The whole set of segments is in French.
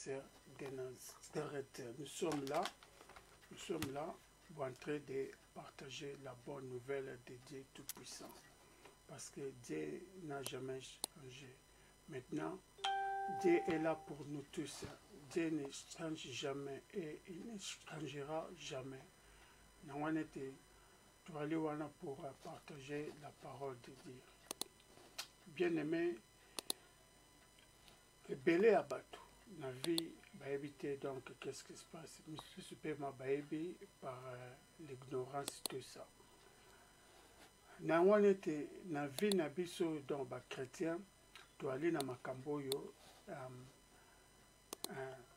de Nazareth. Nous sommes là pour en train de partager la bonne nouvelle de Dieu Tout-Puissant. Parce que Dieu n'a jamais changé. Maintenant, Dieu est là pour nous tous. Dieu ne change jamais et il ne changera jamais. Nous été pour partager la parole de Dieu. Bien-aimé, belé à bateau. La vie va éviter donc qu'est-ce qui se passe. Je suis pas par l'ignorance tout ça. Na wanete na vie na biso donc ba chrétien to ali na makambo yo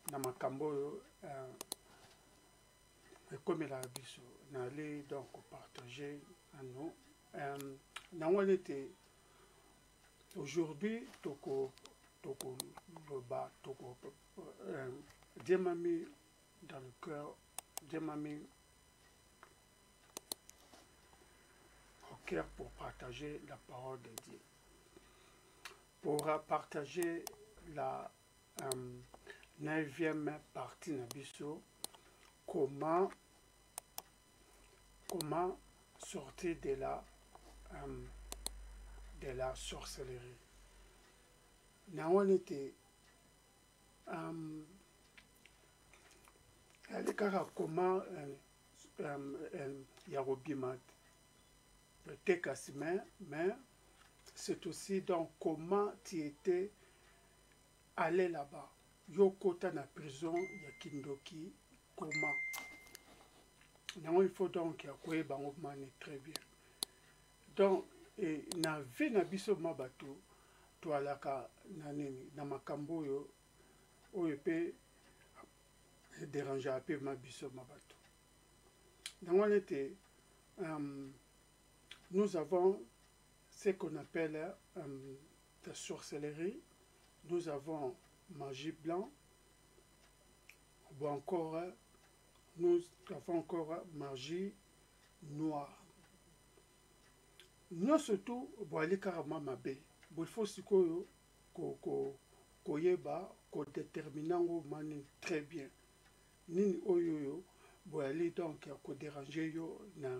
na makambo yo comme la biso na ali donc partager à nous na wanete aujourd'hui toko loba toko Dieu m'a mis dans le cœur, Dieu m'a mis au cœur pour partager la parole de Dieu. Pour partager la 9e partie de Bisso, comment sortir de la sorcellerie. Nous était comment Yarobimat mais c'est aussi donc comment tu étais allé là-bas. Yokota na prison ya Kindoki, comment. Non, il faut donc y très bien. Donc, na vie na biso mabato, to alaka na nini na makambo yo oyepe déranger un peu ma biso mabato. Donc on était nous avons ce qu'on appelle la sorcellerie, nous avons magie blanc, ou encore nous avons encore magie noire. Nous surtout boali karama mabe, il faut sikoyo koyeba ko déterminant mani très bien. Nini oyoyo boali donc ko déranger yo na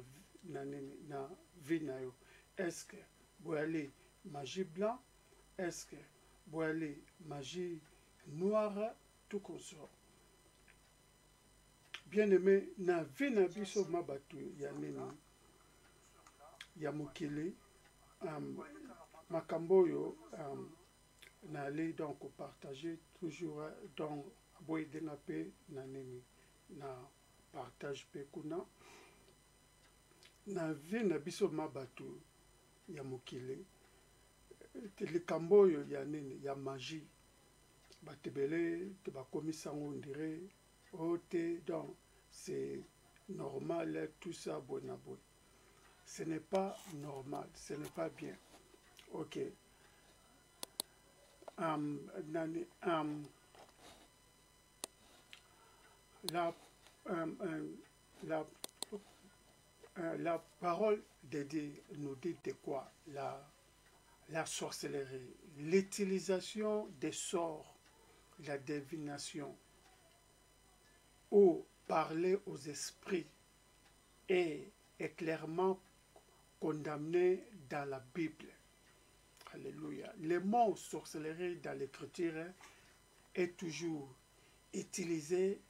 vie na yo. Est-ce que boali magie blanc, est-ce que boali magie noire, tout comme ça. Bien aimé, na vie na biso mabatu ya nini ya mokili makamboyo na aller donc partager toujours dans boy denapé na nini na partage pe kuna na vie na biso mabatu ya mokili likamboyo ya nini ya magie batebele te bakomisa ngo ndire ote donc c'est normal tout ça bonaboy. Ce n'est pas normal, ce n'est pas bien. Ok. La parole de Dieu nous dit de quoi? La sorcellerie, l'utilisation des sorts, la divination, ou parler aux esprits est clairement condamné dans la Bible. Alléluia. Le mot sorcellerie dans l'écriture est toujours utilisé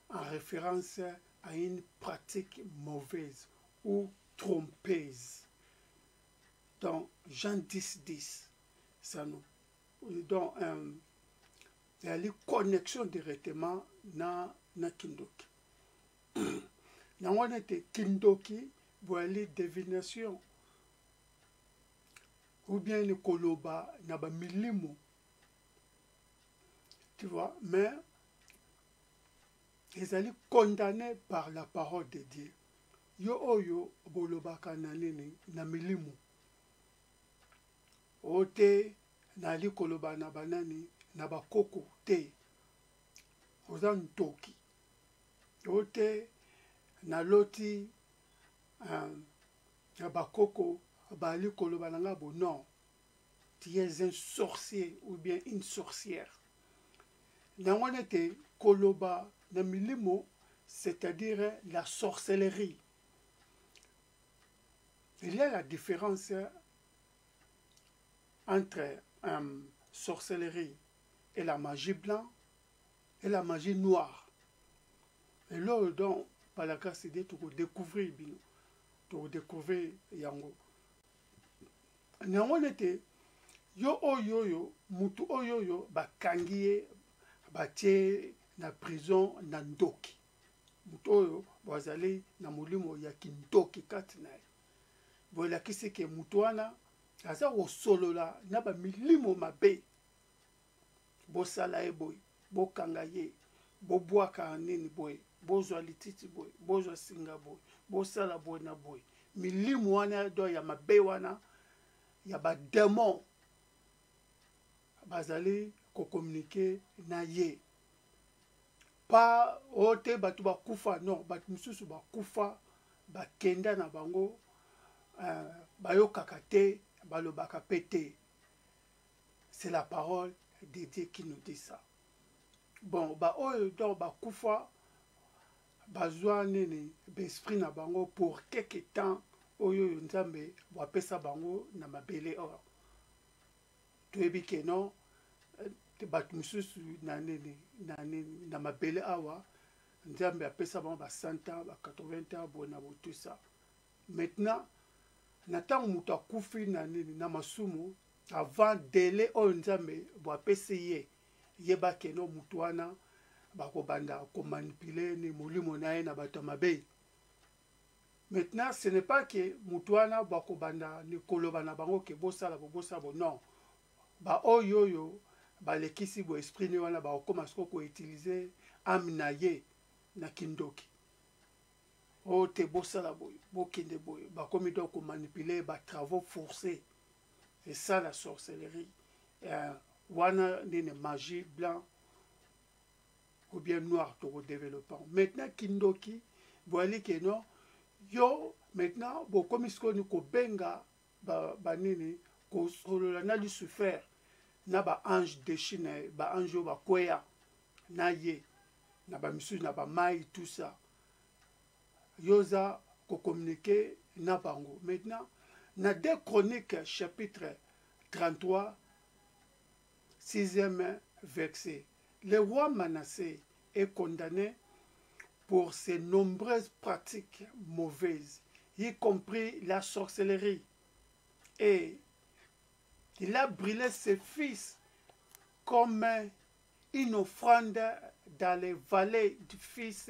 en référence à une pratique mauvaise ou trompeuse. Dans Jean 10, ça nous donne il y a une connexion directement dans Kindoki. Dans on était Kindoki, voilà divination. Ou bien le koloba, naba milimo. Tu vois, mais ils allaient condamnés par la parole de Dieu. Yo oyo boloba kananini na milimo. Ote nali koloba na banani na bakoko te. Ozan toki. Ote na loti na bakoko bali koloba na ngabo non. Tu es un sorcier ou bien une sorcière. nango nete koloba na milimo, c'est-à-dire la sorcellerie. Il y a la différence entre sorcellerie et la magie blanche et la magie noire. Et là, donc, par la grâce de Dieu, tu découvrir bino, tu découvrir yango. Nango nete yo oyoyo, mutu oyoyo, bakangiye, batie na prison na ndoki. Mutu oyo, wazali na mulimo ya kindoki kati na ye. Bolakisi ke mutu wana aza kosolola na bamilimo mabe, bosala ye boye, bokanga ye, bobwaka nini boye, bozwa lititi boye, bozwa singa boye, bosala boye na boye. Milimo wana do ya mabe wana ya bademon bazali kokommunike na ye. Pa ote batu bakufa, non, batu mususu bakufa, bakenda na bango, bayokaka te, balobaka pete. C'est la parole de Dieu qui nous dit ça. Bon, oyo donc bakufa, bazwa nini, besprit na bango pour quelque temps, oyo nzambe wapesa bango na mabele or. Toyebi ke non, batu mususu na mabele awa, nzambe apesa bango ba 100 ans, ba 80 ans, bo na tout ça. Maintenant, natango mutu akufi na masumu, avant délai oyo nzambe bwapesi ye, yeba keno mutu wana bakobanda komanipule ni molimo na ye na bato mabe. Maintenant, ce n'est pas que mutu wana bakobanda ni koloba na bango ke bosala bo, non. Oyoyo balekisi bo esprit ni wana bakoma siko ko utiliser âme na ye na kindoki. Te bosala boye, bokende boye, bakomi donc manipuler ba travaux forcés. C'est ça la sorcellerie. Wana nene magie blanc ou bien noir pour développement. Maintenant kindoki, voilà que non, yo maintenant bokomi siko ni ko benga ba nini ko solola na Lucifer na ba ange de Chine, ba ange ba kwea na ye, na ba misu na ba mai tout ça. Yoza ko communiquer na bango. Maintenant, na 2 Chroniques chapitre 33, 6e verset. Le roi Manassé est condamné pour ses nombreuses pratiques mauvaises, y compris la sorcellerie. Et il a brûlé ses fils comme une offrande dans les vallées du fils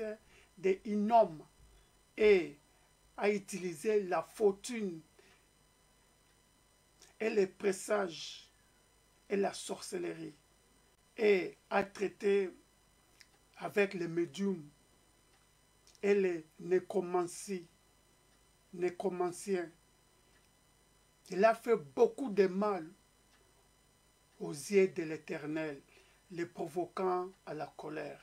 de Hinnom, et a utilisé la fortune et les présages et la sorcellerie, et a traité avec les médiums et les nécromanciens. Il a fait beaucoup de mal aux yeux de l'Éternel, les provoquant à la colère.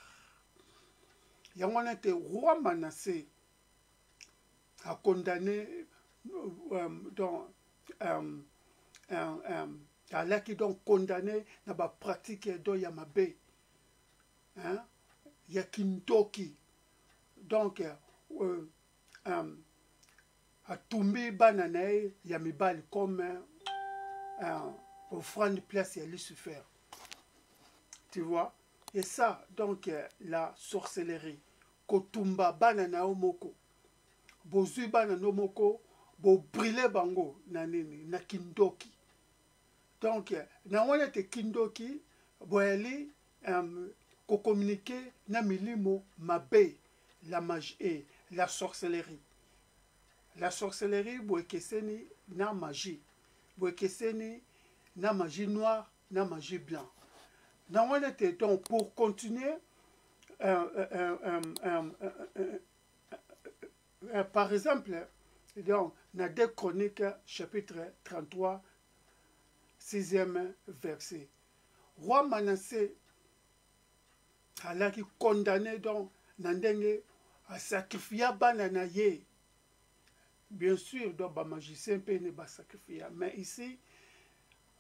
Yangonete roi Manassé a condamné Allah qui donc condamné na ba pratique do yamabe, hein, ya kintoki, donc a tumbi banane ya mibali comme offrande place ya Lucifer, tu vois. Et ça donc la sorcellerie, kotumba banana omoko, bozui banana omoko, bo brûler bango na nini na kindoki. Donc na wana te kindoki boyali ko communiquer na milimo mabe, la magie et la sorcellerie. La sorcellerie boekeseni na magie, boekeseni na magie noire, na magie blanc. Na wana te donc pour continuer par exemple, donc, dans 2 Chroniques, chapitre 33, 6e verset. Roi Manassé a qui condamné donc Nandenge à sacrifier banana ye. Bien sûr, donc ba magicien peut ne pas sacrifier, mais ici,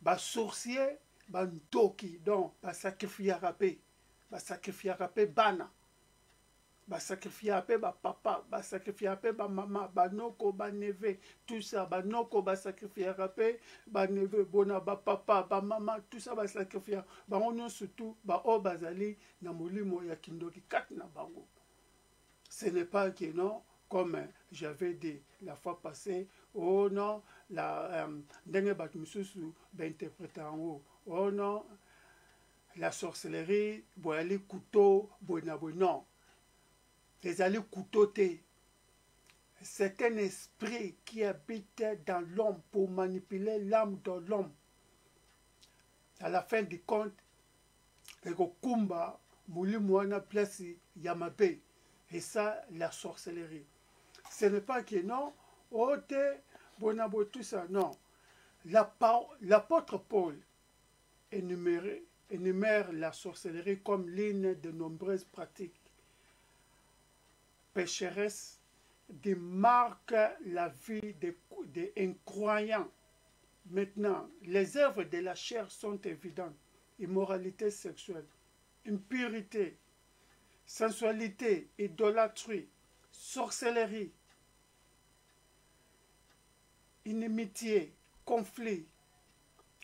ba sorcier, ba ntoki, donc ba sacrifier rapé, basacrifiaka mpe bana, basacrifiaka mpe bapapa, basacrifiaka mpe bamama, banoko, baneve, tout ça, banoko basacrifiaka mpe baneve, bona bapapa, bamama, tout ça basacrifiaka, bango nyonso tu baoyo bazali na molimo ya kindoki kati na bango. Ce n'est pas que non, comme j'avais dit la fois passée, oh non, ndenge bato misusu bainterprète en haut, oh non, la sorcellerie, boyali couteau, boynaboy, non. Les alliés couteau, c'est un esprit qui habite dans l'homme pour manipuler l'âme de l'homme. À la fin du compte, le kumba, mouli mouana plasi yamabe. Et ça, la sorcellerie. Ce n'est pas que non, ote, bonabo, tout ça, non. L'apôtre Paul énumère la sorcellerie comme l'une de nombreuses pratiques pécheresses qui marquent la vie des incroyants. Maintenant, les œuvres de la chair sont évidentes. Immoralité sexuelle, impurité, sensualité, idolâtrie, sorcellerie, inimitié, conflit,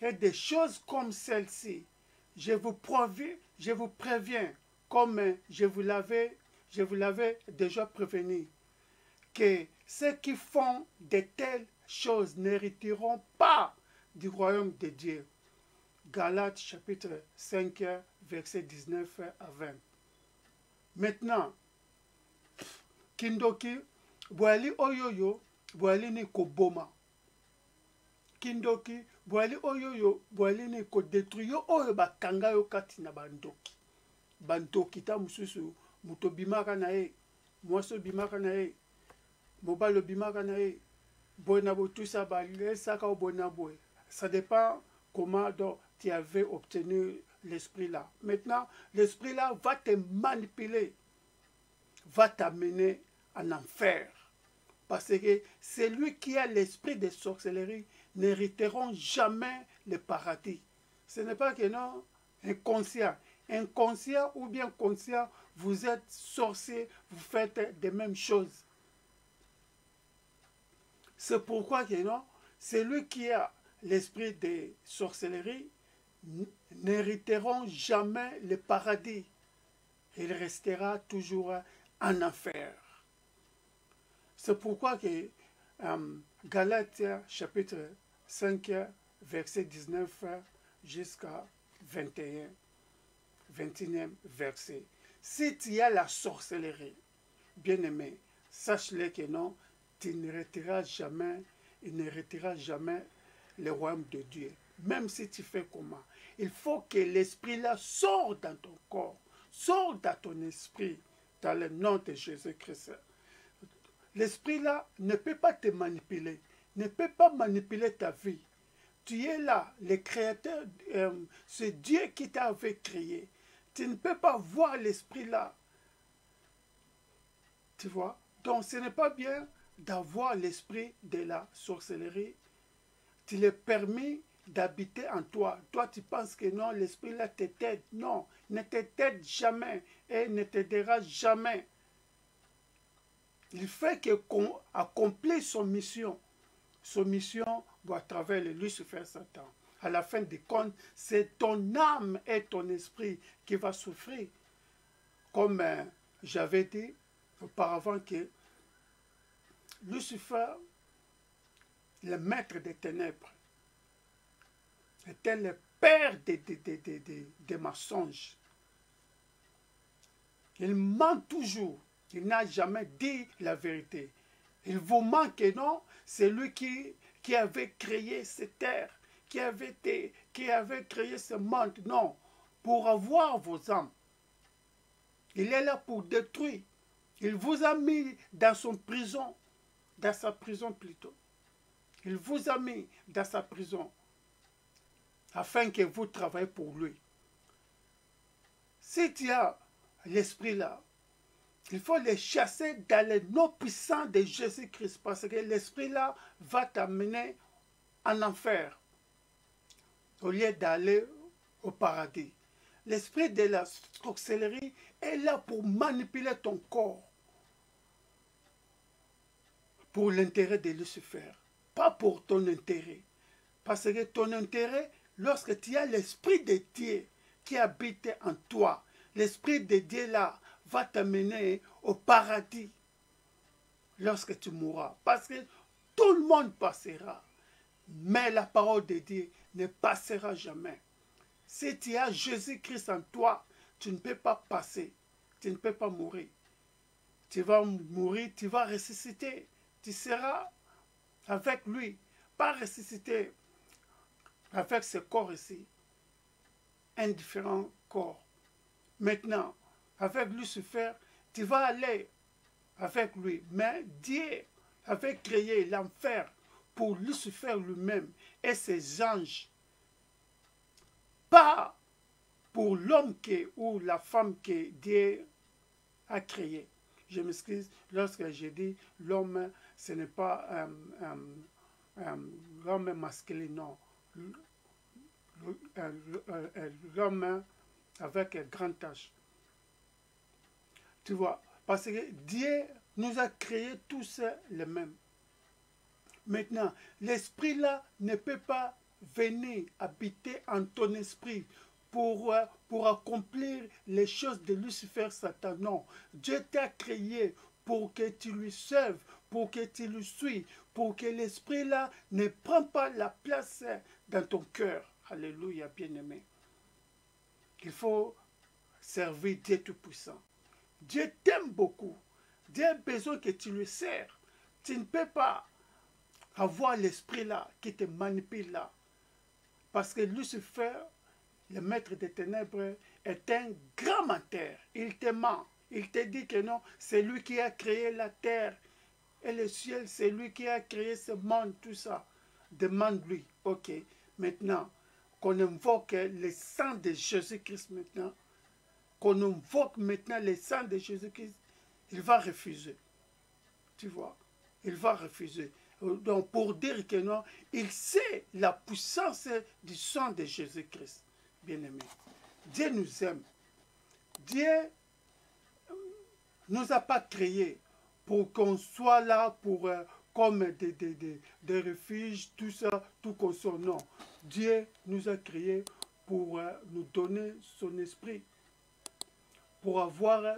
et des choses comme celle-ci. Je vous préviens, comme je vous l'avais déjà prévenu, que ceux qui font de telles choses n'hériteront pas du royaume de Dieu. Galates chapitre 5, verset 19 à 20. Maintenant, kindoki, boali oyoyo, boali ni koboma. Kindoki, boali oyoyo, boali ni kodetruyo oyo bakanga yo kati na bandoki. Bandoki ta mususu, muto bimaka na ye, mwaso bimaka na ye, mobalo bimaka na ye, bonabo tout ça, saka o bonabo. Ça dépend comment donc tu avais obtenu l'esprit là. Maintenant, l'esprit là va te manipuler, va t'amener en enfer. Parce que celui qui a l'esprit de sorcellerie n'hériteront jamais le paradis. Ce n'est pas que non, inconscient. Inconscient ou bien conscient, vous êtes sorcier, vous faites des mêmes choses. C'est pourquoi que non, celui qui a l'esprit de sorcellerie n'hériteront jamais le paradis. Il restera toujours en enfer. C'est pourquoi que Galates chapitre 5, verset 19 jusqu'à 21, 21e verset. Si tu as la sorcellerie, bien-aimé, sache-le que non, tu n'hériteras jamais, il n'héritera jamais le royaume de Dieu. Même si tu fais comment. Il faut que l'esprit là sorte dans ton corps, sorte dans ton esprit, dans le nom de Jésus-Christ. L'esprit là ne peut pas te manipuler, ne peut pas manipuler ta vie. Tu es là, le créateur, c'est Dieu qui t'avait créé. Tu ne peux pas voir l'esprit là. Tu vois? Donc ce n'est pas bien d'avoir l'esprit de la sorcellerie. Tu l'es permis d'habiter en toi. Toi, tu penses que non, l'esprit là te t'aide. Non, ne te t'aide jamais et ne t'aidera jamais. Il fait qu'accomplir son mission. Son mission doit à travers le Lucifer Satan. À la fin du compte, c'est ton âme et ton esprit qui va souffrir. Comme j'avais dit auparavant que Lucifer, le maître des ténèbres, était le père des mensonges. Il ment toujours. Il n'a jamais dit la vérité. Il vous ment que non, c'est lui qui avait créé cette terre, qui avait créé ce monde. Non, pour avoir vos âmes. Il est là pour détruire. Il vous a mis dans son prison, dans sa prison plutôt. Il vous a mis dans sa prison afin que vous travaillez pour lui. Si tu as l'esprit là, il faut les chasser dans le nom puissant de Jésus-Christ parce que l'esprit là va t'amener en enfer au lieu d'aller au paradis. L'esprit de la sorcellerie est là pour manipuler ton corps, pour l'intérêt de Lucifer, pas pour ton intérêt. Parce que ton intérêt, lorsque tu as l'esprit de Dieu qui habite en toi, l'esprit de Dieu là va t'amener au paradis lorsque tu mourras. Parce que tout le monde passera, mais la parole de Dieu ne passera jamais. Si tu as Jésus-Christ en toi, tu ne peux pas passer, tu ne peux pas mourir. Tu vas mourir, tu vas ressusciter, tu seras avec lui, pas ressusciter avec ce corps ici, un différent corps. Maintenant, avec Lucifer, tu vas aller avec lui, mais Dieu avait créé l'enfer pour Lucifer lui-même et ses anges, pas pour l'homme ou la femme que Dieu a créé. Je m'excuse lorsque j'ai dit l'homme, ce n'est pas l'homme masculin, non. L'homme avec un grand H. Tu vois, parce que Dieu nous a créés tous les mêmes. Maintenant, l'esprit là ne peut pas venir habiter en ton esprit pour accomplir les choses de Lucifer, Satan. Non, Dieu t'a créé pour que tu lui serves, pour que tu lui suives, pour que l'esprit là ne prenne pas la place dans ton cœur. Alléluia, bien-aimé. Il faut servir Dieu Tout-Puissant. Dieu t'aime beaucoup. Dieu a besoin que tu lui sers. Tu ne peux pas avoir l'esprit là qui te manipule là. Parce que Lucifer, le maître des ténèbres, est un grand menteur. Il te ment. Il te dit que non, c'est lui qui a créé la terre et le ciel, c'est lui qui a créé ce monde, tout ça. Demande-lui. Ok, maintenant, qu'on invoque le sang de Jésus-Christ maintenant, qu'on invoque maintenant le sang de Jésus-Christ, il va refuser. Tu vois, il va refuser. Donc, pour dire que non, il sait la puissance du sang de Jésus-Christ, bien-aimé. Dieu nous aime. Dieu ne nous a pas créés pour qu'on soit là pour, comme des refuges, tout ça, tout qu'on soit. Non. Dieu nous a créés pour nous donner son esprit, pour avoir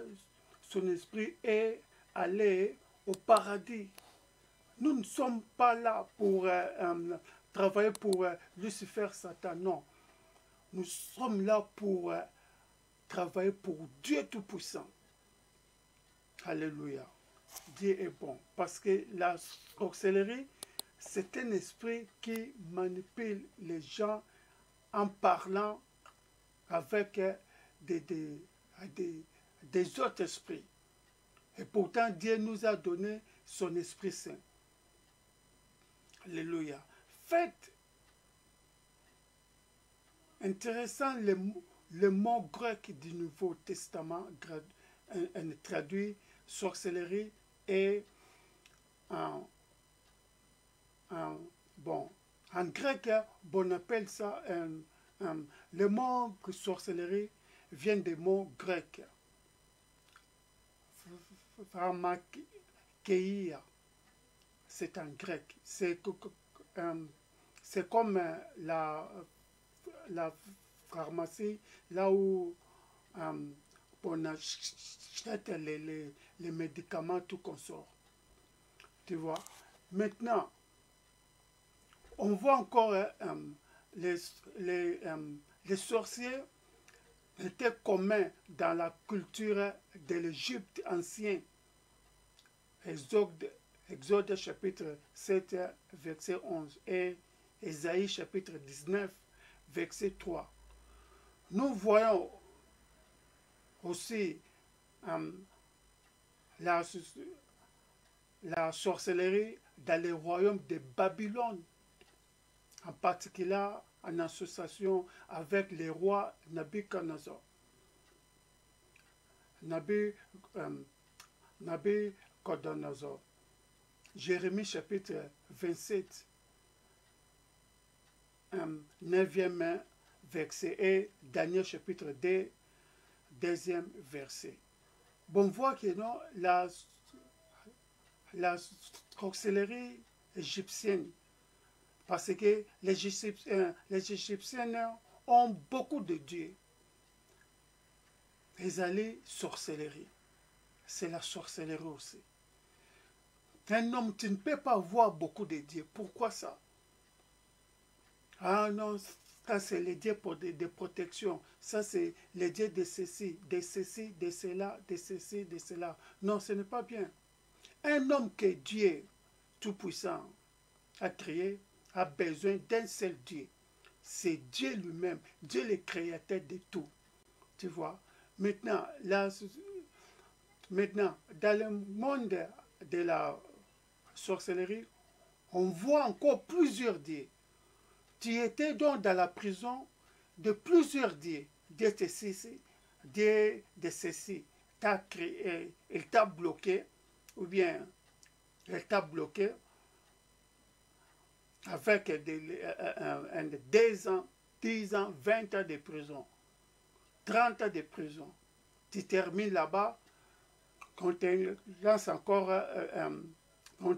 son esprit et aller au paradis. Nous ne sommes pas là pour travailler pour Lucifer, Satan, non. Nous sommes là pour travailler pour Dieu Tout-Puissant. Alléluia. Dieu est bon. Parce que la sorcellerie, c'est un esprit qui manipule les gens en parlant avec des autres esprits. Et pourtant, Dieu nous a donné son Esprit Saint. Alléluia. Faites intéressant le mot grec du Nouveau Testament traduit sorcellerie et en grec, on appelle ça le mot sorcellerie vient des mots grecs. Pharmakeia, c'est en grec. C'est comme la pharmacie, là où on achète les médicaments, tout qu'on sort. Tu vois. Maintenant, on voit encore les sorciers étaient communs dans la culture de l'Égypte ancienne. Exode chapitre 7, verset 11 et Ésaïe chapitre 19, verset 3. Nous voyons aussi la sorcellerie dans les royaumes de Babylone, en particulier en association avec les rois Nabuchodonosor. Nabuchodonosor. Jérémie chapitre 27, 9e verset 1, Daniel chapitre 2, deuxième verset. Bon, on voit que non, la sorcellerie égyptienne, parce que les Égyptiens ont beaucoup de dieux. Ils allaient sorcellerie. C'est la sorcellerie aussi. Un homme, tu ne peux pas avoir beaucoup de dieux. Pourquoi ça? Ah non, ça c'est les dieux pour de protection. Ça c'est les dieux de ceci, de ceci, de cela, de ceci, de cela. Non, ce n'est pas bien. Un homme que Dieu Tout-Puissant a créé a besoin d'un seul Dieu. C'est Dieu lui-même, Dieu le créateur de tout. Tu vois? Maintenant, dans le monde de la sorcellerie, on voit encore plusieurs dieux. Tu étais donc dans la prison de plusieurs dieux. Dieu de ceci, Dieu de ceci. T'as créé, il t'a bloqué, ou bien il t'a bloqué avec 2 ans, 10 ans, 20 ans de prison, 30 ans de prison. Tu termines là-bas, on te lance encore, on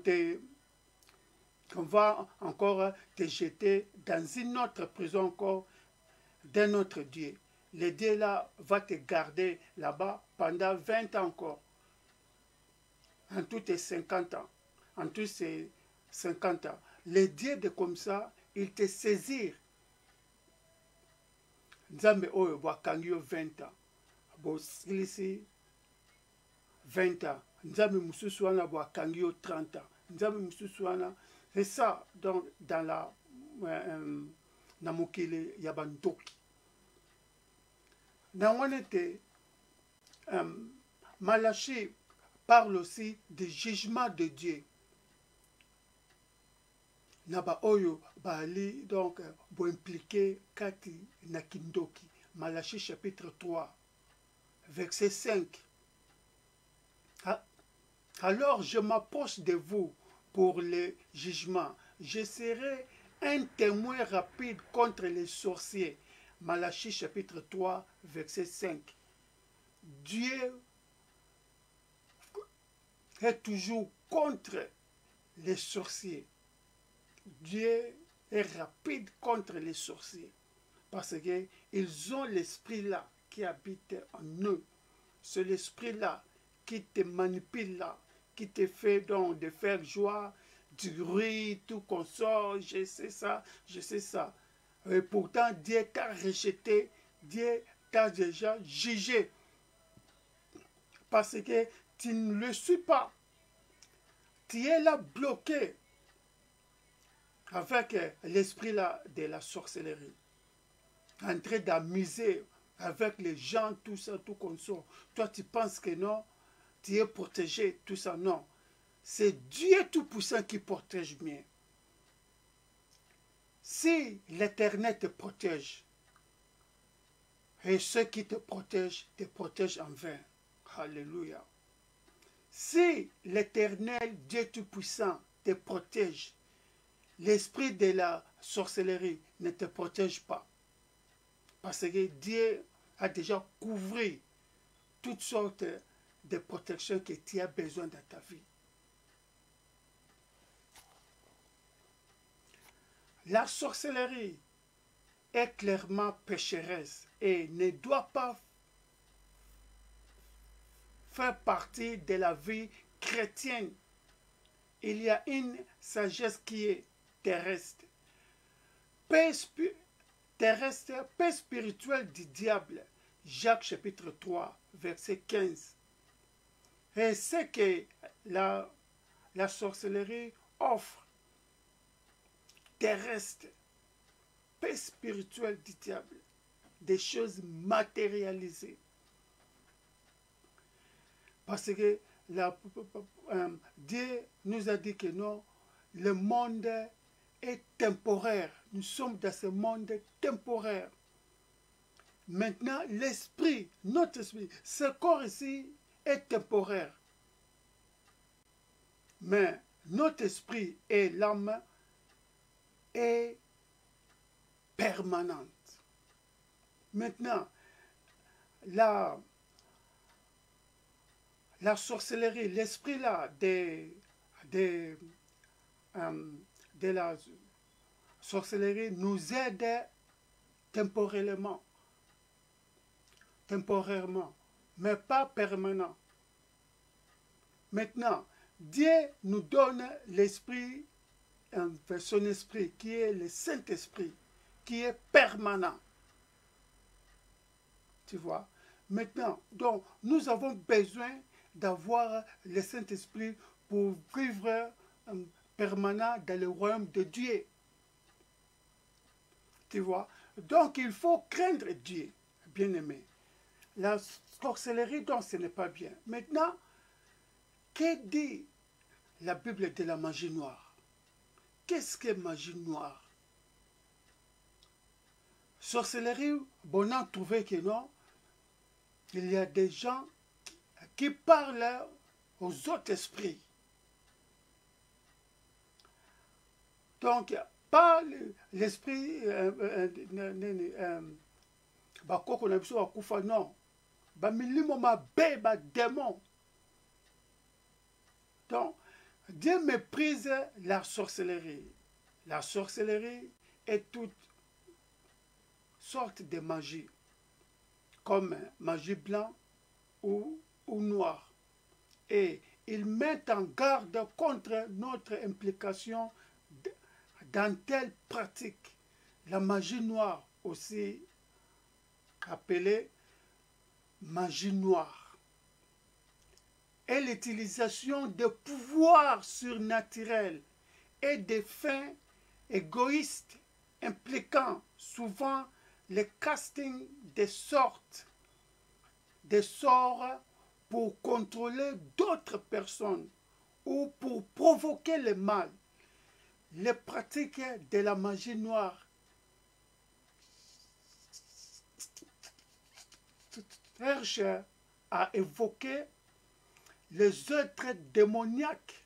va encore te jeter dans une autre prison encore d'un autre Dieu. Le Dieu là va te garder là-bas pendant 20 ans encore. En tout c'est 50 ans. En tout c'est 50 ans. Le Dieu de comme ça, il te saisit. Nzambe oyo bwakangi yo 20 ans. Bosilisi 20 ans. Nzambe mususu wana bwakangi yo 30 ans. Nzambe mususu wana. C'est ça donc dans la na mokili ya bandoki. Na wana te Malachie parle aussi du jugement de Dieu. Naba oyo bali donc bo impliqué kati na kindoki. Malachie chapitre 3 verset 5. Alors je m'approche de vous pour le jugement. Je serai un témoin rapide contre les sorciers. Malachie chapitre 3 verset 5. Dieu est toujours contre les sorciers. Dieu est rapide contre les sorciers. Parce qu'ils ont l'esprit là qui habite en eux. C'est l'esprit là qui te manipule là, qui te fait donc de faire joie, du bruit, tout consort, je sais ça, je sais ça. Et pourtant, Dieu t'a rejeté, Dieu t'a déjà jugé. Parce que tu ne le suis pas. Tu es là bloqué avec l'esprit là de la sorcellerie. En train d'amuser avec les gens, tout ça, tout consort. Toi, tu penses que non, tu es protégé, tout ça, non. C'est Dieu Tout-Puissant qui protège bien. Si l'Éternel te protège, et ceux qui te protègent en vain. Alléluia. Si l'Éternel, Dieu Tout-Puissant, te protège, l'esprit de la sorcellerie ne te protège pas. Parce que Dieu a déjà couvert toutes sortes de protections que tu as besoin dans ta vie. La sorcellerie est clairement pécheresse et ne doit pas faire partie de la vie chrétienne. Il y a une sagesse qui est terrestre. Paix spirituelle du diable. Jacques chapitre 3, verset 15. Et c'est que la sorcellerie offre terrestre, paix spirituelle du diable, des choses matérialisées. Parce que Dieu nous a dit que non, le monde est temporaire. Nous sommes dans ce monde temporaire. Maintenant, l'esprit, notre esprit, ce corps ici est temporaire. Mais notre esprit et l'âme est permanente. Maintenant, la, la sorcellerie, l'esprit là de, de la sorcellerie nous aide temporairement, mais pas permanent. Maintenant, Dieu nous donne l'esprit, son esprit, qui est le Saint-Esprit, qui est permanent. Tu vois? Maintenant, donc, nous avons besoin d'avoir le Saint-Esprit pour vivre permanent dans le royaume de Dieu. Tu vois? Donc, il faut craindre Dieu, bien-aimé. La sorcellerie, donc, ce n'est pas bien. Maintenant, que dit la Bible de la magie noire? Qu'est-ce que magie noire? Sorcellerie, bon, on a trouvé que non. Il y a des gens qui parlent aux autres esprits. Donc, pas l'esprit bakoko na biso bakufa, non. Bamilimo mabe, démon. Donc, Dieu méprise la sorcellerie. La sorcellerie est toute sorte de magie, comme magie blanche ou noire. Et il met en garde contre notre implication dans telle pratique. La magie noire, aussi appelée magie noire, est l'utilisation de pouvoirs surnaturels et des fins égoïstes impliquant souvent le casting de sorts pour contrôler d'autres personnes ou pour provoquer le mal. Les pratiques de la magie noire cherchent à évoquer les êtres démoniaques,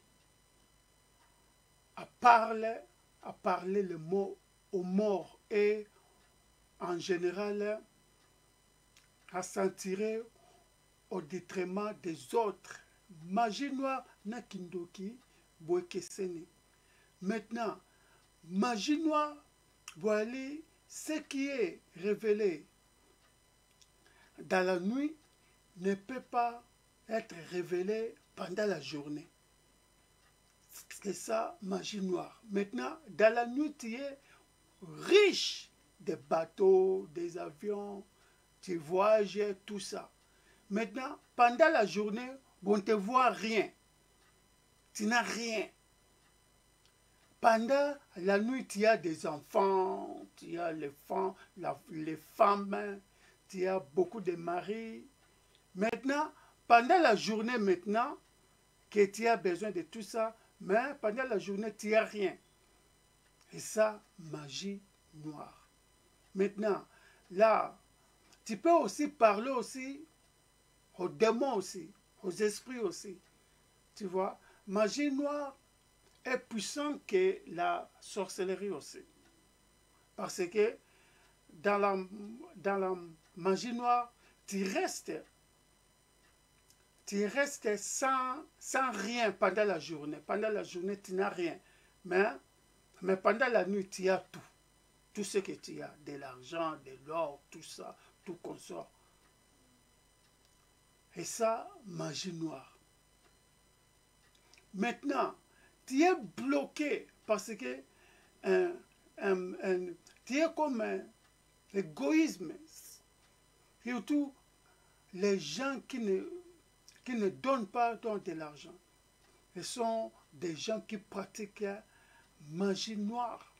à parler le mot aux morts et en général à s'en tirer au détriment des autres. Magie noire na kindoki boekeseni. Maintenant, magie noire, voilà ce qui est révélé dans la nuit ne peut pas être révélé pendant la journée. C'est ça, magie noire. Maintenant, dans la nuit, tu es riche des bateaux, des avions, tu voyages, tout ça. Maintenant, pendant la journée, on ne te voit rien. Tu n'as rien. Pendant la nuit, tu as des enfants, tu as les femmes, tu as beaucoup de maris. Maintenant, pendant la journée, maintenant, que tu as besoin de tout ça, mais pendant la journée, tu n'as rien. Et ça, magie noire. Maintenant, là, tu peux aussi parler aussi aux démons aussi, aux esprits aussi. Tu vois, magie noire est puissante que la sorcellerie aussi. Parce que dans la magie noire, tu restes sans rien pendant la journée. Pendant la journée, tu n'as rien. Mais pendant la nuit, tu as tout. Tout ce que tu as, de l'argent, de l'or, tout ça, tout consort. Et ça, magie noire. Maintenant, tu es bloqué parce que tu es comme l'égoïsme. Surtout les gens qui ne donnent pas de l'argent. Ce sont des gens qui pratiquent magie noire,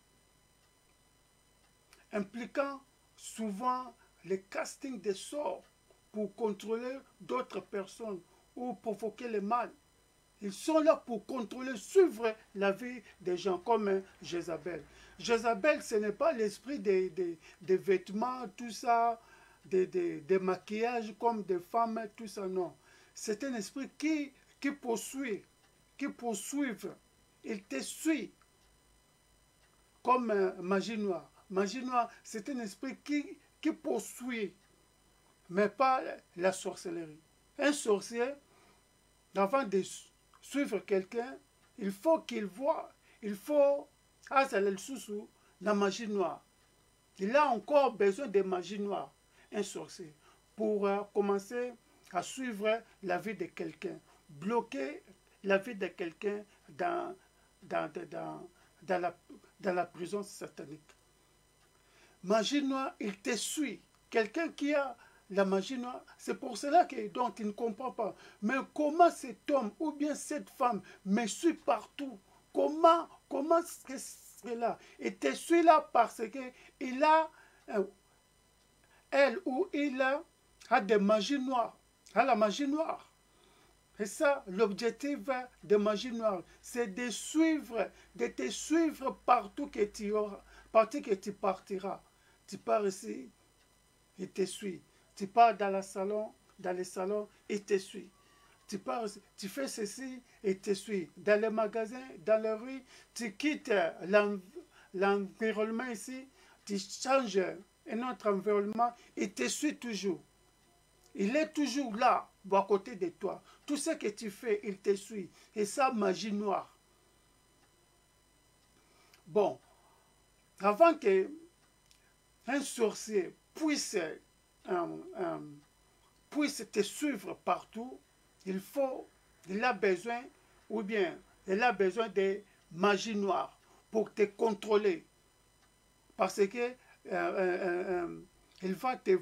impliquant souvent le casting des sorts pour contrôler d'autres personnes ou provoquer le mal. Ils sont là pour contrôler, suivre la vie des gens, comme Jézabel. Jézabel, ce n'est pas l'esprit des vêtements, tout ça, des maquillages comme des femmes, tout ça, non. C'est un esprit qui poursuit, il te suit, comme magie noire. Magie noire, c'est un esprit qui poursuit, mais pas la sorcellerie. Un sorcier, avant de suivre quelqu'un, il faut qu'il voit, il faut, la magie noire. Il a encore besoin de magie noire, un sorcier, pour commencer à suivre la vie de quelqu'un, bloquer la vie de quelqu'un dans la prison satanique. Magie noire, il te suit. Quelqu'un qui a la magie noire, c'est pour cela que donc il ne comprend pas. Mais comment cet homme ou bien cette femme me suit partout? Comment c'est là? Il te suit là parce que il a, elle ou il a des magies noires, a la magie noire. Et ça, l'objectif de magie noire, c'est de te suivre partout que tu auras, partout que tu partiras. Tu pars ici, il te suit. Tu pars dans le salon, il te suit. Tu pars, tu fais ceci, il te suit. Dans les magasins, dans la rue, tu quittes l'environnement ici, tu changes un autre environnement, il te suit toujours. Il est toujours là, à côté de toi. Tout ce que tu fais, il te suit. Et ça, magie noire. Bon, avant que un sorcier puisse te suivre partout, il a besoin, ou bien il a besoin de magie noire pour te contrôler. Parce que il va te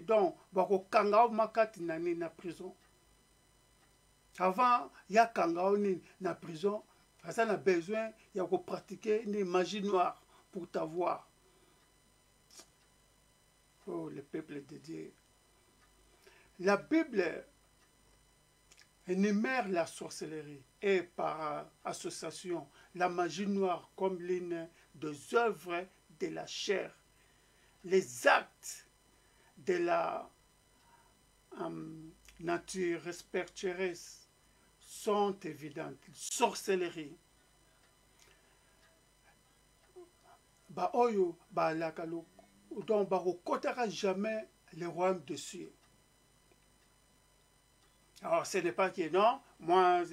donc bakokangao makati na prison. Avant il y a kangao ni na prison, ça a besoin il y a pratiquer une magie noire pour t'avoir. Oh, le peuple de Dieu. La Bible énumère la sorcellerie et par association la magie noire comme l'une des œuvres de la chair. Les actes de la nature respectueuse sont évidents. Sorcellerie. Ba oyo ba lakalo donc ba kotara jamais le royaume de Dieu. Alors ce n'est pas que non, moi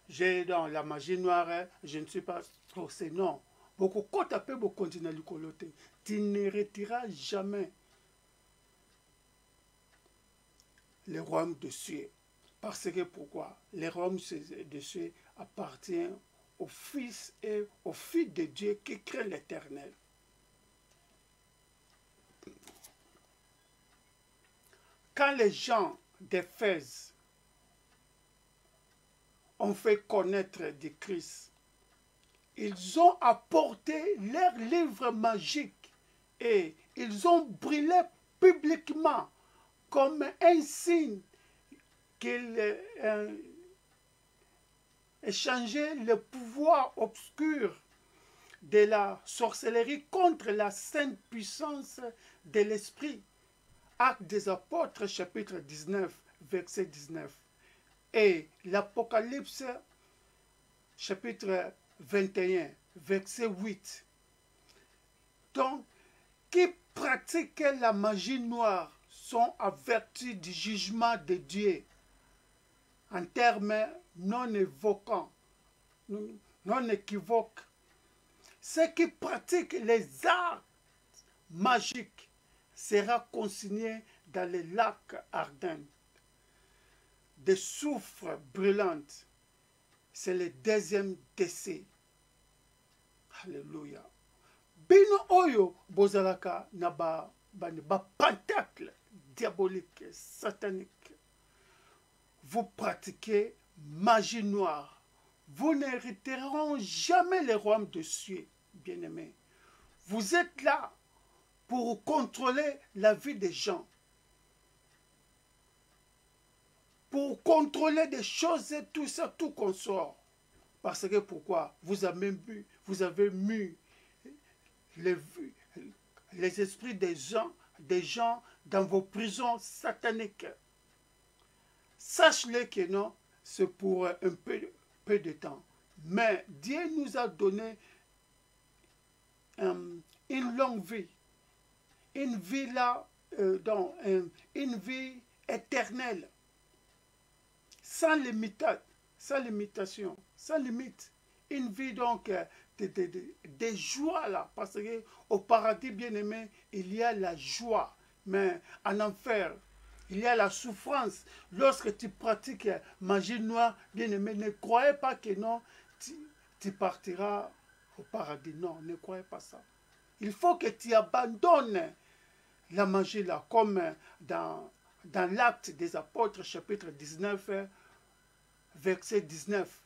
j'ai dans la magie noire, je ne suis pas forcé, non. Beaucoup kota pe bo continue à coloter. Tu ne retireras jamais le royaume de Dieu. Parce que pourquoi? Le royaume de Dieu appartient au Fils et au Fils de Dieu qui crée l'Éternel. Quand les gens d'Éphèse ont fait connaître du Christ, ils ont apporté leurs livres magiques et ils ont brûlé publiquement comme un signe qu'ils échangeaient le pouvoir obscur de la sorcellerie contre la sainte puissance de l'Esprit. Actes des Apôtres, chapitre 19, verset 19. Et l'Apocalypse, chapitre 21, verset 8. Donc, qui pratiquent la magie noire sont avertis du jugement de Dieu en termes non évoquants, non équivoques. Ceux qui pratiquent les arts magiques sera consigné dans les lacs ardents. Des soufres brûlantes, c'est le deuxième décès. Alléluia. Bino oyo bozalaka na ba pentacle diabolique, satanique. Vous pratiquez magie noire. Vous n'hériterez jamais le royaume de Dieu, bien-aimés. Vous êtes là pour contrôler la vie des gens, pour contrôler des choses et tout ça, tout consort. Parce que pourquoi? Vous avez mis les esprits des gens dans vos prisons sataniques. Sache-le que non, c'est pour un peu de temps. Mais Dieu nous a donné une longue vie. une vie là, une vie éternelle, sans limitation, sans limite. Une vie donc de joie là, parce qu'au paradis bien-aimé, il y a la joie, mais en enfer, il y a la souffrance. Lorsque tu pratiques magie noire, bien-aimé, ne croyez pas que non, tu partiras au paradis. Non, ne croyez pas ça. Il faut que tu abandonnes la magie là, comme dans l'Acte des Apôtres, chapitre 19, verset 19.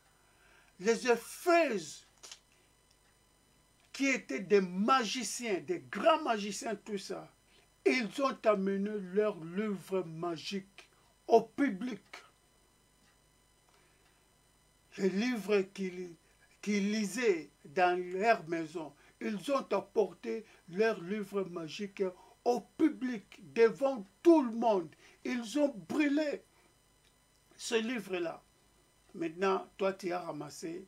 Les Éphèses, qui étaient des magiciens, des grands magiciens, tout ça, ils ont amené leur livre magique au public. Les livres qu'ils lisaient dans leur maison, ils ont apporté leur livre magique au public, devant tout le monde. Ils ont brûlé ce livre-là. Maintenant, toi, tu as ramassé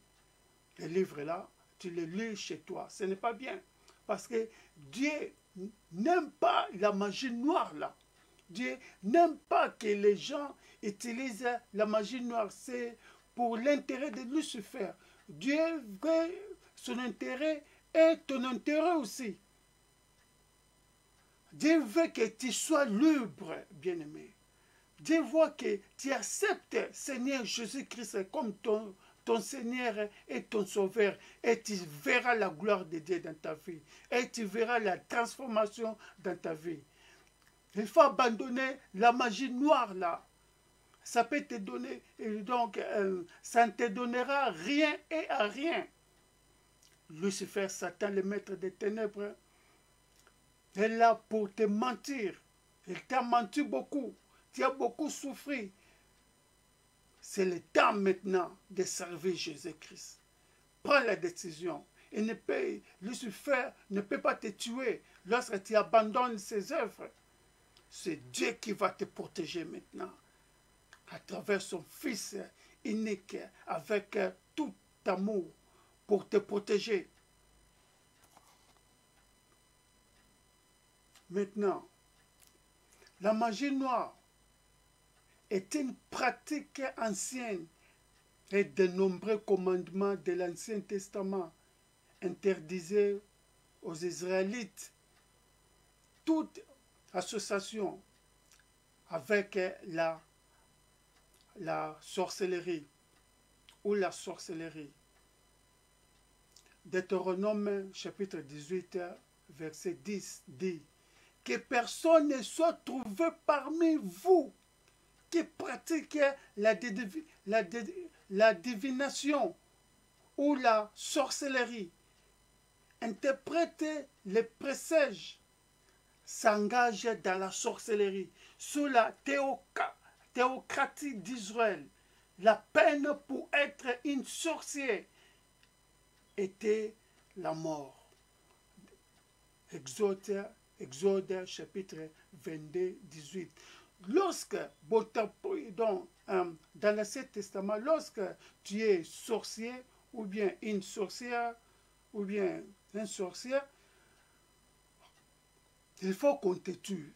les livres-là, tu les lis chez toi. Ce n'est pas bien. Parce que Dieu n'aime pas la magie noire là. Dieu n'aime pas que les gens utilisent la magie noire. C'est pour l'intérêt de Lucifer. Dieu veut son intérêt et ton intérêt aussi. Dieu veut que tu sois libre, bien-aimé. Dieu voit que tu acceptes Seigneur Jésus-Christ comme ton Seigneur et ton Sauveur, et tu verras la gloire de Dieu dans ta vie, et tu verras la transformation dans ta vie. Il faut abandonner la magie noire là. Ça peut te donner, donc ça ne te donnera rien et à rien. Lucifer, Satan, le maître des ténèbres, est là pour te mentir. Il t'a menti beaucoup. Tu as beaucoup souffert. C'est le temps maintenant de servir Jésus-Christ. Prends la décision. Lucifer ne peut pas te tuer lorsque tu abandonnes ses œuvres. C'est Dieu qui va te protéger maintenant, à travers son Fils unique, avec tout amour pour te protéger. Maintenant, la magie noire est une pratique ancienne et de nombreux commandements de l'Ancien Testament interdisaient aux Israélites toute association avec la sorcellerie ou la sorcellerie. Deutéronome chapitre 18, verset 10 dit que personne ne soit trouvé parmi vous qui pratique la divination ou la sorcellerie, interprète les présages, s'engage dans la sorcellerie, sous la théocratie d'Israël. La peine pour être une sorcière était la mort. Exode chapitre 22, 18. Lorsque, dans l'Ancien Testament, lorsque tu es sorcier, ou bien une sorcière, ou bien un sorcier, il faut qu'on te tue.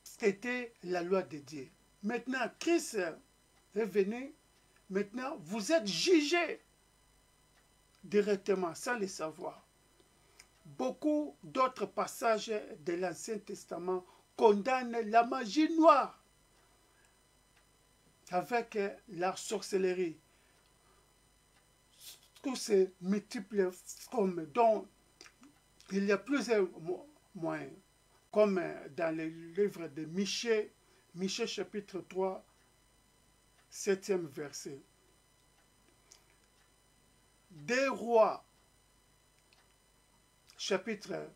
C'était la loi de Dieu. Maintenant, Christ est venu. Maintenant, vous êtes jugés directement, sans le savoir. Beaucoup d'autres passages de l'Ancien Testament condamnent la magie noire avec la sorcellerie. Tous ces multiples formes dont il y a plusieurs moyens, comme dans le livre de Michée, Michée chapitre 3, 7e verset. Des Rois, chapitre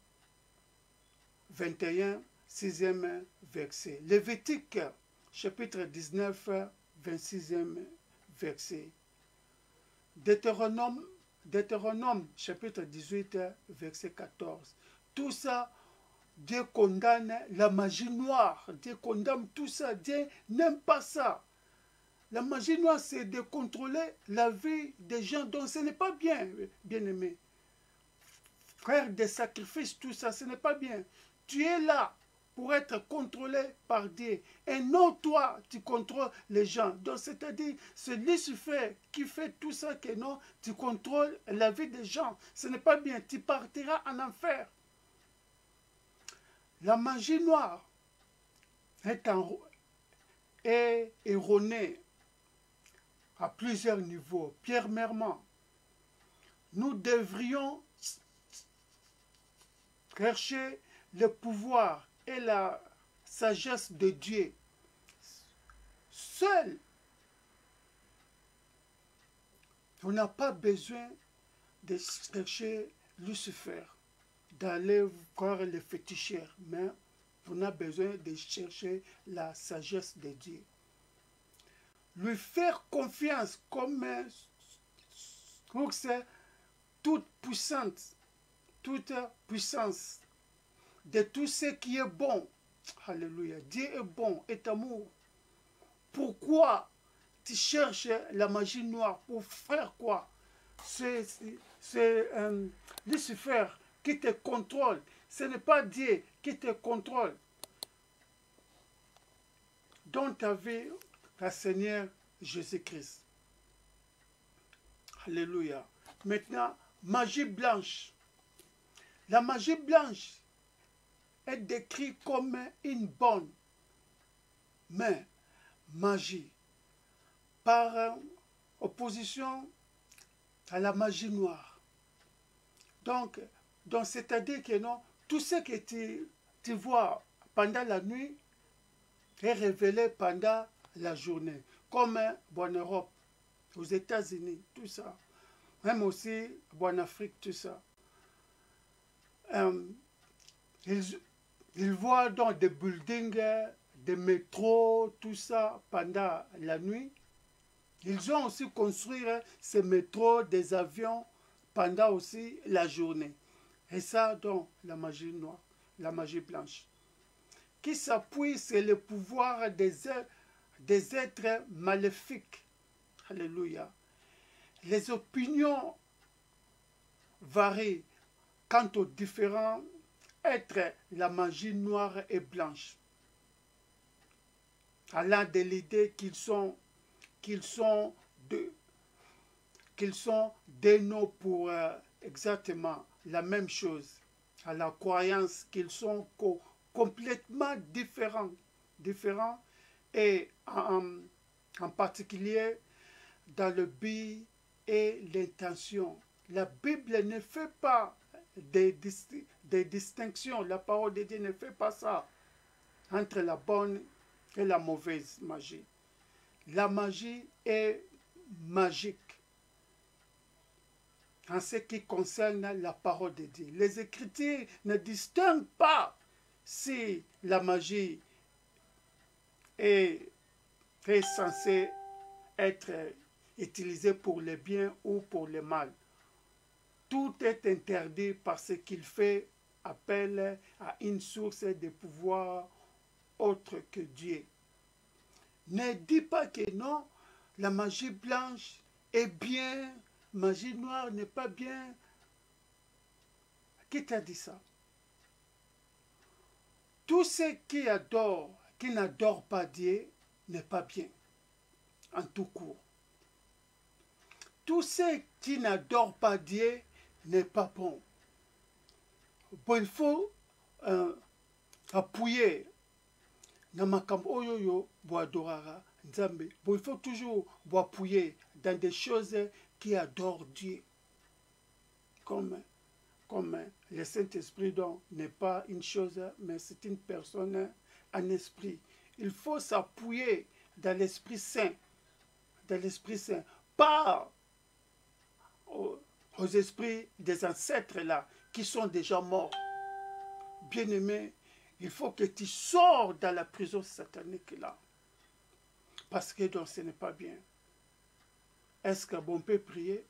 21, 6e verset. Lévitique, chapitre 19, 26e verset. Deutéronome, chapitre 18, verset 14. Tout ça, Dieu condamne la magie noire. Dieu condamne tout ça. Dieu n'aime pas ça. La magie noire, c'est de contrôler la vie des gens. Donc, ce n'est pas bien, bien aimé. Faire des sacrifices, tout ça, ce n'est pas bien. Tu es là pour être contrôlé par Dieu. Et non toi, tu contrôles les gens. Donc c'est-à-dire, c'est Lucifer qui fait tout ça que non, tu contrôles la vie des gens. Ce n'est pas bien, tu partiras en enfer. La magie noire est erronée à plusieurs niveaux. Premièrement, nous devrions chercher le pouvoir et la sagesse de Dieu. Seul, on n'a pas besoin de chercher Lucifer, d'aller voir les féticheurs, mais on a besoin de chercher la sagesse de Dieu. Lui faire confiance comme source toute puissante, toute puissance de tout ce qui est bon. Alléluia. Dieu est bon, est amour. Pourquoi tu cherches la magie noire? Pour faire quoi? C'est Lucifer qui te contrôle. Ce n'est pas Dieu qui te contrôle. Dans ta vie, le Seigneur Jésus-Christ. Alléluia. Maintenant, magie blanche. La magie blanche est décrite comme une bonne magie par opposition à la magie noire. Donc c'est-à-dire que non, tout ce que tu vois pendant la nuit est révélé pendant la journée, comme en Europe, aux États-Unis, tout ça, même aussi en Afrique, tout ça. Ils voient dans des buildings, des métros, tout ça pendant la nuit. Ils ont aussi construit ces métros, des avions pendant aussi la journée. Et ça, donc, la magie noire, la magie blanche, qui s'appuie sur le pouvoir des êtres maléfiques. Alléluia. Les opinions varient quant aux différents êtres, la magie noire et blanche, allant de l'idée qu'ils sont des noms pour exactement la même chose, à la croyance qu'ils sont complètement différents et en particulier dans le but et l'intention. La Bible ne fait pas des distinctions, la parole de Dieu ne fait pas ça entre la bonne et la mauvaise magie. La magie est magique en ce qui concerne la parole de Dieu. Les Écritures ne distinguent pas si la magie est censée être utilisée pour le bien ou pour le mal. Tout est interdit parce qu'il fait appel à une source de pouvoir autre que Dieu. Ne dis pas que non, la magie blanche est bien, magie noire n'est pas bien. Qui t'a dit ça? Tout ce qui n'adore pas Dieu, n'est pas bien, en tout court. Tout ce qui n'adore pas Dieu n'est pas bon. Bon, il faut appuyer na makambo oyoyo boadorara nzambe. Bon, il faut toujours appuyer dans des choses qui adorent Dieu. Comme le Saint-Esprit donc n'est pas une chose, mais c'est une personne, un esprit. Il faut s'appuyer dans l'Esprit Saint, pas aux esprits des ancêtres là, qui sont déjà morts. Bien-aimé, il faut que tu sors dans la prison satanique là. Parce que donc ce n'est pas bien. Est-ce qu'on peut prier?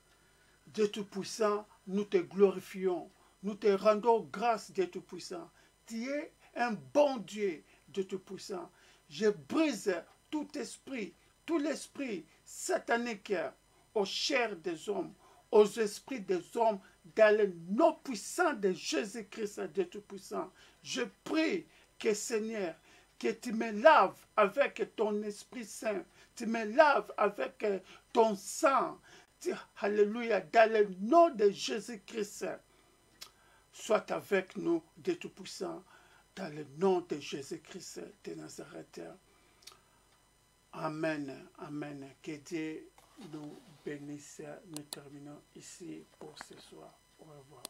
Dieu Tout-Puissant, nous te glorifions. Nous te rendons grâce, Dieu Tout-Puissant. Tu es un bon Dieu, Dieu Tout-Puissant. Je brise tout l'esprit satanique aux chairs des hommes, aux esprits des hommes, dans le nom puissant de Jésus-Christ, Dieu Tout-Puissant. Je prie que Seigneur, que tu me laves avec ton Esprit Saint, tu me laves avec ton sang. Alléluia, dans le nom de Jésus-Christ, sois avec nous, Dieu Tout-Puissant, dans le nom de Jésus-Christ de Nazareth. Amen, amen. Que Dieu nous bénisse. Nous terminons ici pour ce soir. Au revoir.